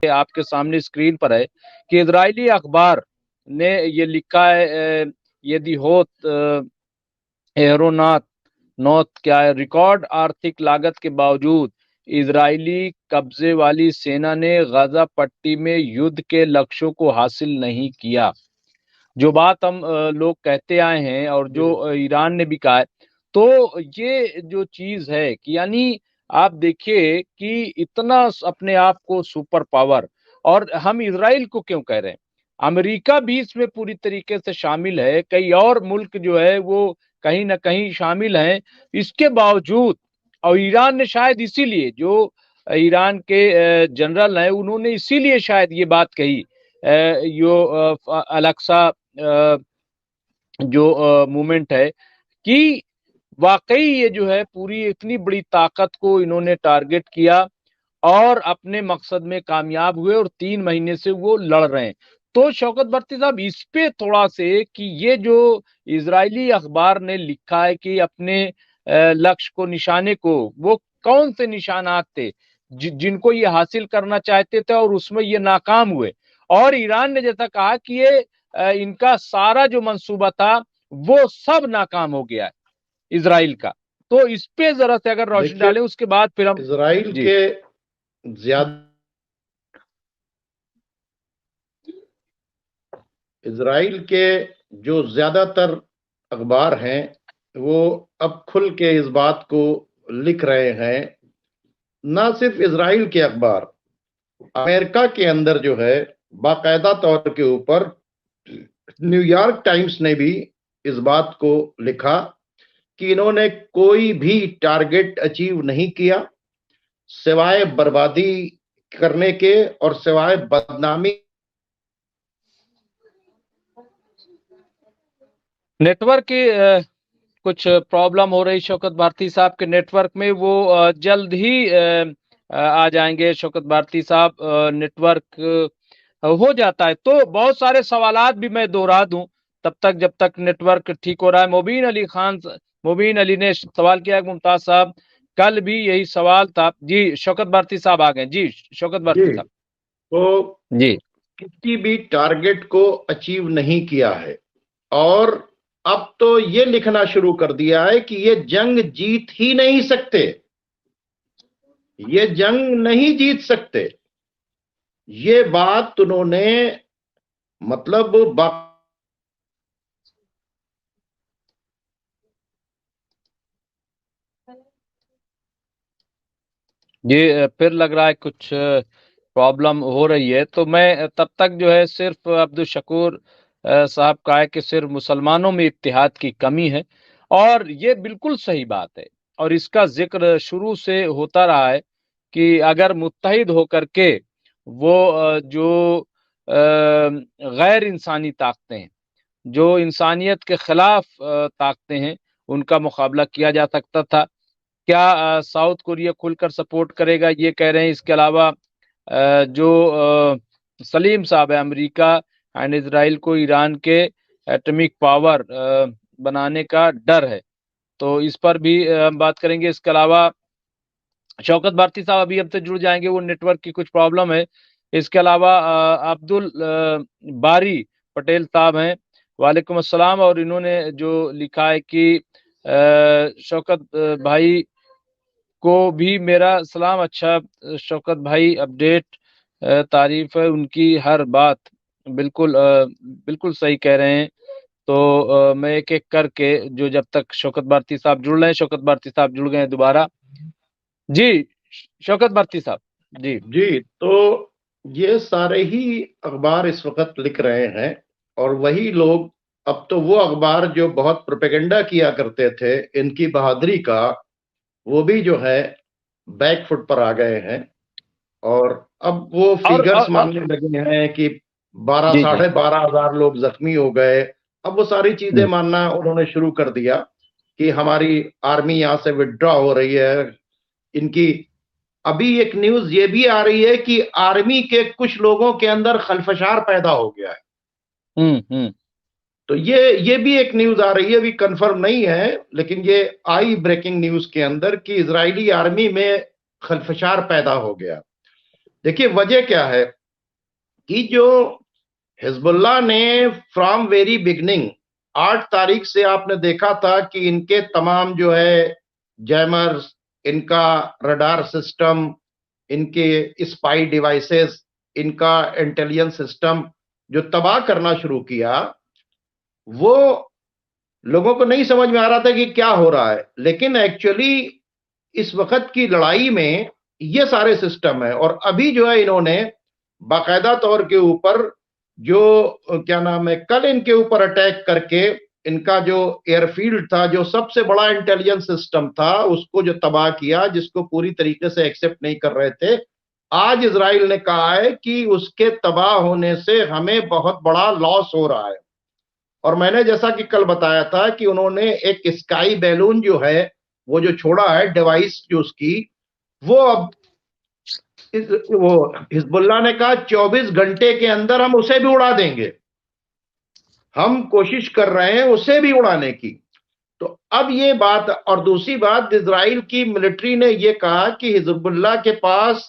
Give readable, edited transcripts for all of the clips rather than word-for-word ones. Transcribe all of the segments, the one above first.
आपके सामने स्क्रीन पर है कि इजरायली अखबार ने ये लिखा है, यदि होत एरोनात नौत क्या है, रिकॉर्ड आर्थिक लागत के बावजूद इजरायली कब्जे वाली सेना ने गाजा पट्टी में युद्ध के लक्ष्यों को हासिल नहीं किया। जो बात हम लोग कहते आए हैं और जी जो ईरान ने भी कहा है, तो ये जो चीज है कि यानी आप देखिए कि इतना अपने आप को सुपर पावर, और हम इजराइल को क्यों कह रहे हैं, अमेरिका भी इसमें पूरी तरीके से शामिल है, कई और मुल्क जो है वो कहीं ना कहीं शामिल हैं, इसके बावजूद, और ईरान ने शायद इसीलिए, जो ईरान के जनरल हैं उन्होंने इसीलिए शायद ये बात कही, यो अलेक्सा जो मूवमेंट है, कि वाकई ये जो है पूरी इतनी बड़ी ताकत को इन्होंने टारगेट किया और अपने मकसद में कामयाब हुए, और 3 महीने से वो लड़ रहे हैं। तो शौकत भट्टी साहब, इस पे थोड़ा से कि ये जो इजरायली अखबार ने लिखा है कि अपने लक्ष्य को, निशाने को, वो कौन से निशानात थे जिनको ये हासिल करना चाहते थे और उसमें ये नाकाम हुए, और ईरान ने जैसा कहा कि ये इनका सारा जो मंसूबा था वो सब नाकाम हो गया है इजराइल का। तो इस पे जरा से अगर रोशनी देखिए, डालें, उसके बाद फिर हम। इसराइल जी के ज्यादा इसराइल के जो ज्यादातर अखबार हैं वो अब खुल के इस बात को लिख रहे हैं। ना सिर्फ इसराइल के अखबार, अमेरिका के अंदर जो है बाकायदा तौर के ऊपर न्यूयॉर्क टाइम्स ने भी इस बात को लिखा कि इन्होंने कोई भी टारगेट अचीव नहीं किया सिवाय बर्बादी करने के और सिवाय बदनामी। नेटवर्क की कुछ प्रॉब्लम हो रही शौकत भारती साहब के नेटवर्क में, वो जल्द ही आ जाएंगे शौकत भारती साहब। नेटवर्क हो जाता है तो बहुत सारे सवालात भी मैं दोहरा दूं तब तक, जब तक नेटवर्क ठीक हो रहा है। मुबीन अली ने सवाल किया कि मुमताज साहब, कल भी यही सवाल था। जी शौकत भारती साहब आ गए। जी शौकत भारती जी, साहब। तो जी किसी भी टारगेट को अचीव नहीं किया है और अब तो ये लिखना शुरू कर दिया है कि ये जंग जीत ही नहीं सकते, ये जंग नहीं जीत सकते। ये बात उन्होंने मतलब जी, फिर लग रहा है कुछ प्रॉब्लम हो रही है, तो मैं तब तक जो है सिर्फ अब्दुल शकूर साहब का है कि सिर्फ मुसलमानों में इत्तेहाद की कमी है, और ये बिल्कुल सही बात है, और इसका जिक्र शुरू से होता रहा है कि अगर मुत्तहिद होकर के वो जो गैर इंसानी ताकतें हैं, जो इंसानियत के खिलाफ ताकतें हैं, उनका मुकाबला किया जा सकता था। क्या साउथ कोरिया खुलकर सपोर्ट करेगा, ये कह रहे हैं। इसके अलावा जो सलीम साहब है, अमेरिका एंड इसराइल को ईरान के एटॉमिक पावर बनाने का डर है, तो इस पर भी हम बात करेंगे। इसके अलावा शौकत भारती साहब अभी हमसे जुड़ जाएंगे, वो नेटवर्क की कुछ प्रॉब्लम है। इसके अलावा अब्दुल बारी पटेल साहब हैं, वालेकुम अस्सलाम, और इन्होंने जो लिखा है कि शौकत भाई को भी मेरा सलाम। अच्छा शौकत भाई, अपडेट तारीफ है उनकी हर बात, बिल्कुल बिल्कुल सही कह रहे हैं। तो मैं एक एक करके, जो जब तक शौकत भारती साहब जुड़ रहे हैं, शौकत भारती साहब जुड़ गए हैं दोबारा। जी शौकत भारती साहब। जी जी, तो ये सारे ही अखबार इस वक्त लिख रहे हैं और वही लोग, अब तो वो अखबार जो बहुत प्रोपेगेंडा किया करते थे इनकी बहादुरी का, वो भी जो है बैकफुट पर आ गए हैं और अब वो फिगर्स और मानने लगे हैं कि 12 जी जी। साढ़े 12 हजार लोग जख्मी हो गए। अब वो सारी चीजें मानना उन्होंने शुरू कर दिया कि हमारी आर्मी यहां से विड्रॉ हो रही है। इनकी अभी एक न्यूज ये भी आ रही है कि आर्मी के कुछ लोगों के अंदर खलफशार पैदा हो गया है। हम्म। तो ये भी एक न्यूज आ रही है, अभी कंफर्म नहीं है, लेकिन ये आई ब्रेकिंग न्यूज के अंदर कि इजरायली आर्मी में खलफशार पैदा हो गया। देखिए वजह क्या है कि जो हिजबुल्लाह ने फ्रॉम वेरी बिगनिंग 8 तारीख से आपने देखा था कि इनके तमाम जो है जैमर्स, इनका रडार सिस्टम, इनके स्पाई डिवाइसेस, इनका इंटेलिजेंस सिस्टम जो तबाह करना शुरू किया, वो लोगों को नहीं समझ में आ रहा था कि क्या हो रहा है। लेकिन एक्चुअली इस वक्त की लड़ाई में ये सारे सिस्टम है, और अभी जो है इन्होंने बाकायदा तौर के ऊपर जो क्या नाम है, कल इनके ऊपर अटैक करके इनका जो एयरफील्ड था, जो सबसे बड़ा इंटेलिजेंस सिस्टम था, उसको जो तबाह किया, जिसको पूरी तरीके से एक्सेप्ट नहीं कर रहे थे। आज इजराइल ने कहा है कि उसके तबाह होने से हमें बहुत बड़ा लॉस हो रहा है। और मैंने जैसा कि कल बताया था कि उन्होंने एक स्काई बैलून जो है वो जो छोड़ा है डिवाइस जो उसकी, वो अब वो हिजबुल्लाह ने कहा 24 घंटे के अंदर हम उसे भी उड़ा देंगे। हम कोशिश कर रहे हैं उसे भी उड़ाने की। तो अब ये बात, और दूसरी बात, इजराइल की मिलिट्री ने यह कहा कि हिजबुल्लाह के पास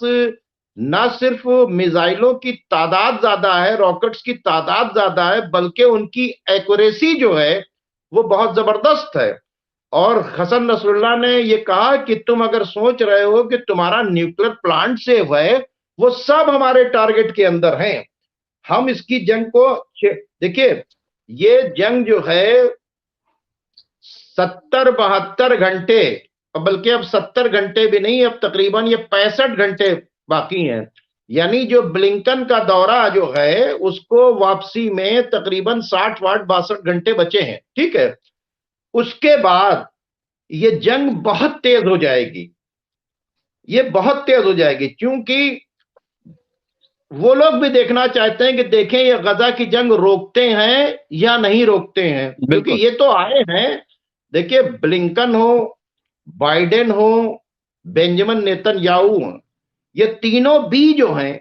ना सिर्फ मिसाइलों की तादाद ज्यादा है, रॉकेट्स की तादाद ज्यादा है, बल्कि उनकी एक्यूरेसी जो है वो बहुत जबरदस्त है। और हसन नसरुल्लाह ने यह कहा कि तुम अगर सोच रहे हो कि तुम्हारा न्यूक्लियर प्लांट सेफ है, वो सब हमारे टारगेट के अंदर हैं। हम इसकी जंग को, देखिए ये जंग जो है 70-72 घंटे, बल्कि अब 70 घंटे भी नहीं, अब तकरीबन ये 65 घंटे बाकी हैं। यानी जो ब्लिंकन का दौरा जो है उसको वापसी में तकरीबन 60-62 घंटे बचे हैं, ठीक है। उसके बाद ये जंग बहुत तेज हो जाएगी, ये बहुत तेज हो जाएगी, क्योंकि वो लोग भी देखना चाहते हैं कि देखें ये गजा की जंग रोकते हैं या नहीं रोकते हैं, क्योंकि बिल्कुल। ये तो आए हैं। देखिए ब्लिंकन हो, बाइडेन हो, बेंजामिन नेतन्याहू हो, ये तीनों भी जो हैं,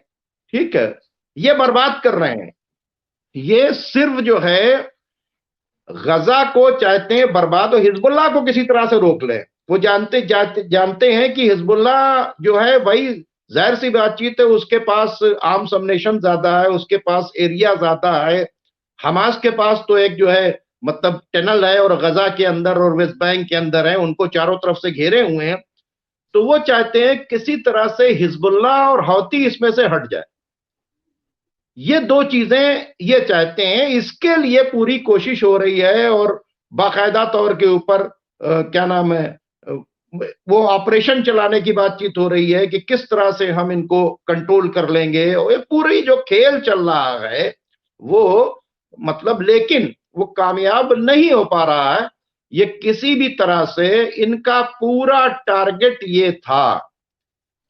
ठीक है, ये बर्बाद कर रहे हैं। ये सिर्फ जो है गजा को चाहते हैं बर्बाद, और हिजबुल्लाह को किसी तरह से रोक लें। वो जानते हैं कि हिजबुल्लाह जो है भाई, जाहिर सी बातचीत है, उसके पास आर्म्स अम्युनिशन ज्यादा है, उसके पास एरिया ज्यादा है। हमास के पास तो एक जो है मतलब टनल है, और गजा के अंदर और वेस्ट बैंक के अंदर है, उनको चारों तरफ से घेरे हुए हैं। तो वो चाहते हैं किसी तरह से हिजबुल्लाह और हौती इसमें से हट जाए। ये दो चीजें ये चाहते हैं, इसके लिए पूरी कोशिश हो रही है। और बाकायदा तौर के ऊपर क्या नाम है, वो ऑपरेशन चलाने की बातचीत हो रही है कि किस तरह से हम इनको कंट्रोल कर लेंगे, और ये पूरी जो खेल चल रहा है वो मतलब, लेकिन वो कामयाब नहीं हो पा रहा है। ये किसी भी तरह से, इनका पूरा टारगेट ये था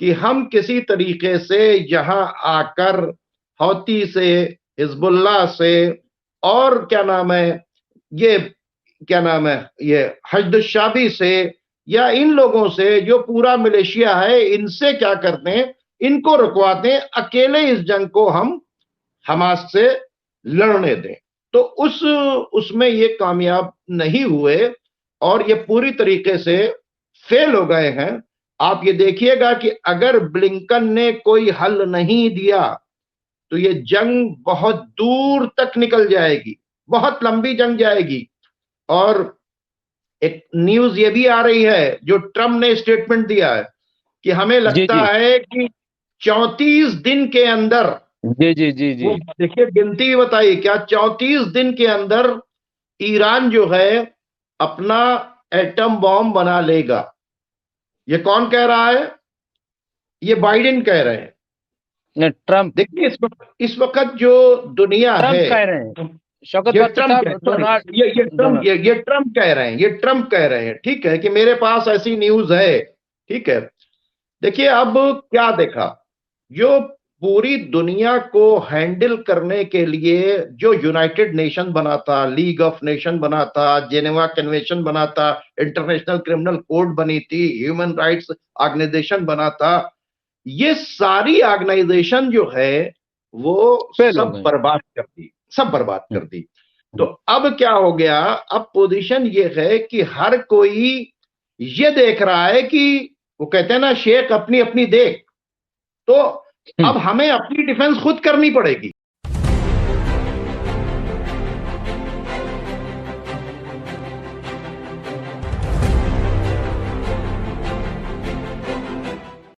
कि हम किसी तरीके से यहां आकर हौती से, हिजबुल्लाह से, और क्या नाम है ये, क्या नाम है ये हजदुशाबी से, या इन लोगों से जो पूरा मलेशिया है, इनसे क्या करते हैं, इनको रुकवाते हैं, अकेले इस जंग को हम हमास से लड़ने दें। तो उसमें ये कामयाब नहीं हुए, और ये पूरी तरीके से फेल हो गए हैं। आप ये देखिएगा कि अगर ब्लिंकन ने कोई हल नहीं दिया तो ये जंग बहुत दूर तक निकल जाएगी, बहुत लंबी जंग जाएगी। और एक न्यूज ये भी आ रही है, जो ट्रम्प ने स्टेटमेंट दिया है कि हमें जी लगता जी है कि 34 दिन के अंदर, जी जी जी जी। वो देखिए गिनती भी बताइए, क्या 34 दिन के अंदर ईरान जो है अपना एटम बॉम्ब बना लेगा। ये कौन कह रहा है? ये बाइडेन कह रहे हैं। ट्रम्प। देखिए इस वक्त जो दुनिया ट्रम्प है, कह रहे हैं, शौकत ये बख्तर ट्रम्प साहब, सॉरी, डोनाल्ड। ये ट्रम्प कह रहे हैं, ये ट्रम्प कह रहे हैं, ठीक है, कि मेरे पास ऐसी न्यूज है, ठीक है। देखिए अब क्या देखा, जो पूरी दुनिया को हैंडल करने के लिए जो यूनाइटेड नेशन बना था, लीग ऑफ नेशन बना था, जेनेवा कन्वेंशन बना था, इंटरनेशनल क्रिमिनल कोड बनी थी, ह्यूमन राइट्स ऑर्गेनाइजेशन बना था, ये सारी ऑर्गेनाइजेशन जो है वो फेल हो सब गए। बर्बाद कर दी, सब बर्बाद कर हम्म, दी। तो हम्म, अब क्या हो गया, अब पोजीशन ये है कि हर कोई ये देख रहा है कि वो कहते हैं ना, शेख अपनी अपनी देख। तो अब हमें अपनी डिफेंस खुद करनी पड़ेगी।